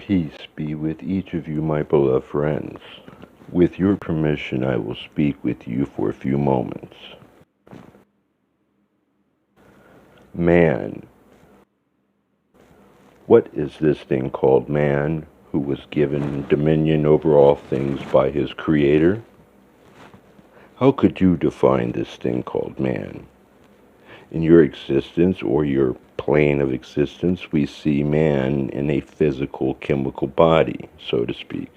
Peace be with each of you, my beloved friends. With your permission, I will speak with you for a few moments. Man. What is this thing called man, who was given dominion over all things by his Creator? How could you define this thing called man? In your existence, or your plane of existence, we see man in a physical, chemical body, so to speak.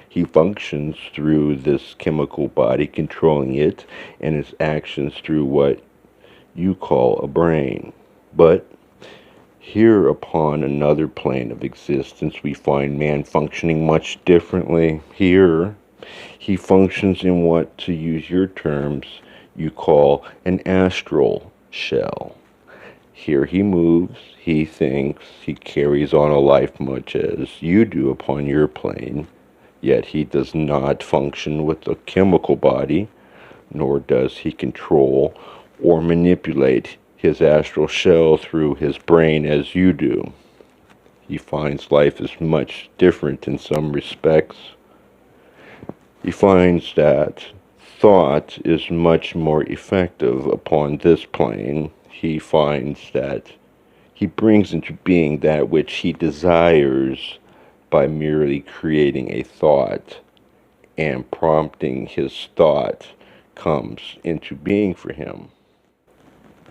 He functions through this chemical body, controlling it and its actions through what you call a brain. But here upon another plane of existence, we find man functioning much differently. Here, he functions in what, to use your terms, you call an astral shell. Here he moves, he thinks, he carries on a life much as you do upon your plane. Yet he does not function with the chemical body, nor does he control or manipulate his astral shell through his brain as you do. He finds life is much different in some respects. He finds that thought is much more effective upon this plane. He finds that he brings into being that which he desires by merely creating a thought, and prompting his thought comes into being for him.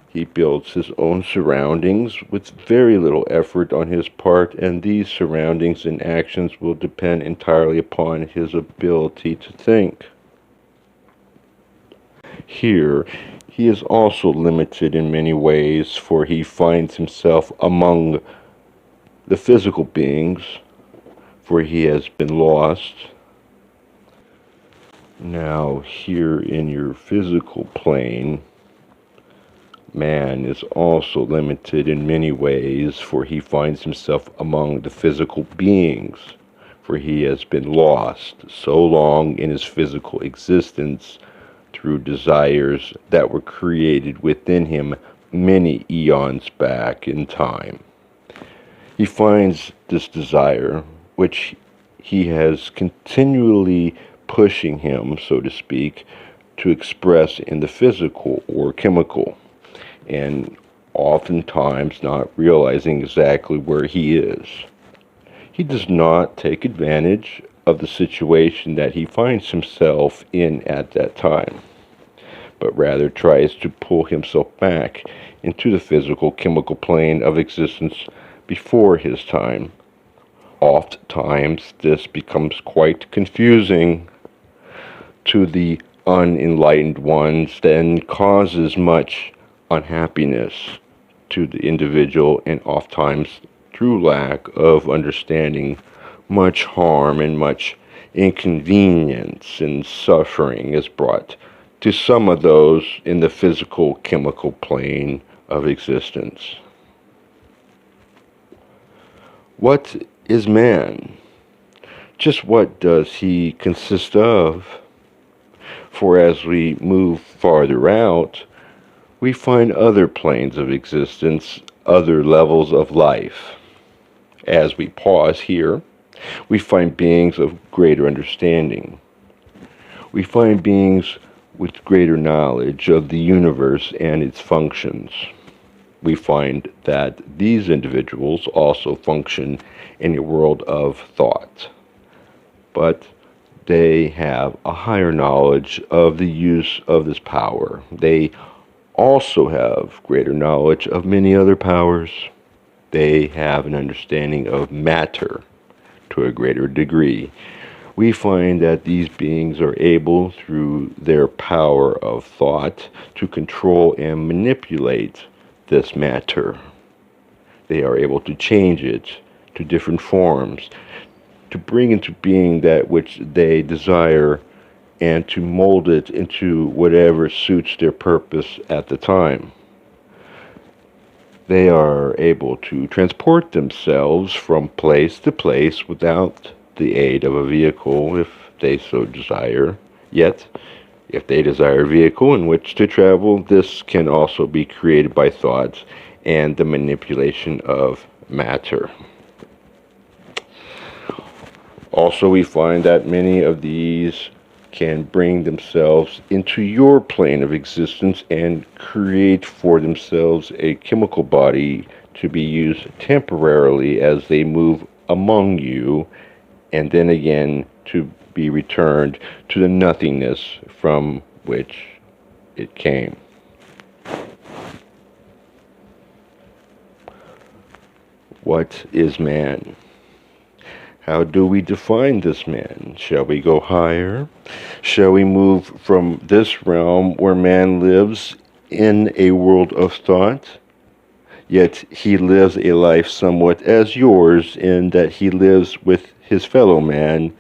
He builds his own surroundings with very little effort on his part, and these surroundings and actions will depend entirely upon his ability to think. Here, he is also limited in many ways, for he finds himself among the physical beings, for he has been lost. Now, here in your physical plane, man is also limited in many ways, for he finds himself among the physical beings, for he has been lost so long in his physical existence through desires that were created within him many eons back in time. He finds this desire, which he has continually pushing him, so to speak, to express in the physical or chemical, and oftentimes not realizing exactly where he is. He does not take advantage of the situation that he finds himself in at that time, but rather tries to pull himself back into the physical chemical plane of existence before his time. Oftentimes, this becomes quite confusing to the unenlightened ones, then causes much unhappiness to the individual, and oftentimes, through lack of understanding, much harm and much inconvenience and suffering is brought to some of those in the physical chemical plane of existence. What is man? Just what does he consist of? For as we move farther out, we find other planes of existence, other levels of life. As we pause here, we find beings of greater understanding. We find beings with greater knowledge of the universe and its functions. We find that these individuals also function in a world of thought, but they have a higher knowledge of the use of this power. They also have greater knowledge of many other powers. They have an understanding of matter to a greater degree. We find that these beings are able, through their power of thought, to control and manipulate this matter. They are able to change it to different forms, to bring into being that which they desire, and to mold it into whatever suits their purpose at the time. They are able to transport themselves from place to place without the aid of a vehicle, if they so desire. Yet, if they desire a vehicle in which to travel, this can also be created by thoughts and the manipulation of matter. Also, we find that many of these can bring themselves into your plane of existence and create for themselves a chemical body to be used temporarily as they move among you, and then again to be returned to the nothingness from which it came. What is man? How do we define this man? Shall we go higher? Shall we move from this realm where man lives in a world of thought? Yet he lives a life somewhat as yours in that he lives with his fellow man.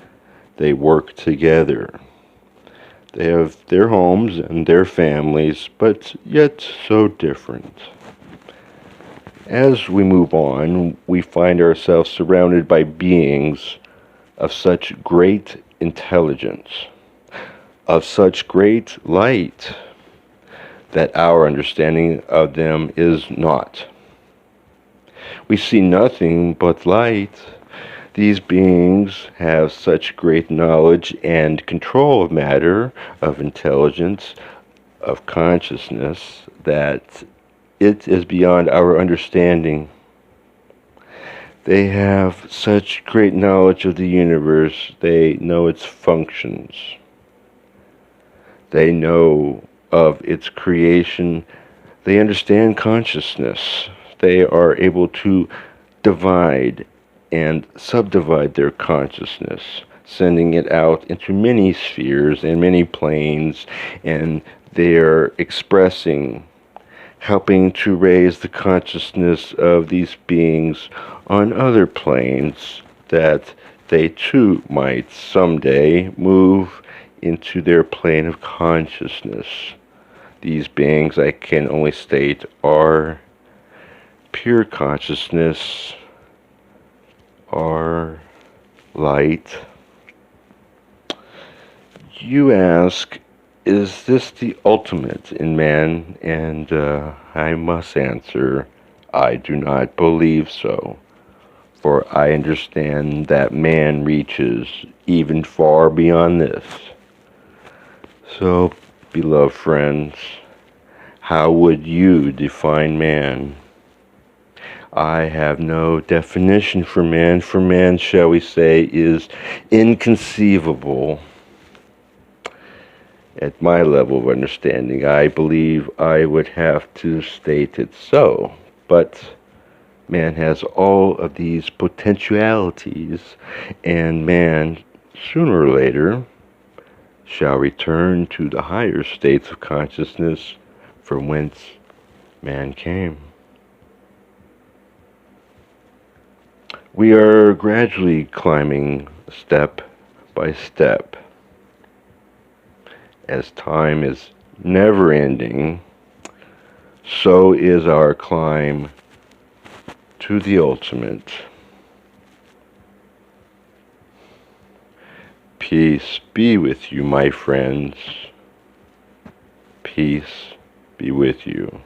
They work together. They have their homes and their families, but yet so different. As we move on, we find ourselves surrounded by beings of such great intelligence, of such great light, that our understanding of them is naught. We see nothing but light. These beings have such great knowledge and control of matter, of intelligence, of consciousness, that it is beyond our understanding. They have such great knowledge of the universe. They know its functions. They know of its creation. They understand consciousness. They are able to divide and subdivide their consciousness, sending it out into many spheres and many planes, and they're expressing, helping to raise the consciousness of these beings on other planes, that they too might someday move into their plane of consciousness. These beings, I can only state, are pure consciousness, are light. You ask, is this the ultimate in man? And I must answer, I do not believe so. For I understand that man reaches even far beyond this. So, beloved friends, how would you define man? I have no definition for man. For man, shall we say, is inconceivable. At my level of understanding, I believe I would have to state it so. But man has all of these potentialities, and man, sooner or later, shall return to the higher states of consciousness from whence man came. We are gradually climbing step by step. As time is never ending, so is our climb to the ultimate. Peace be with you, my friends. Peace be with you.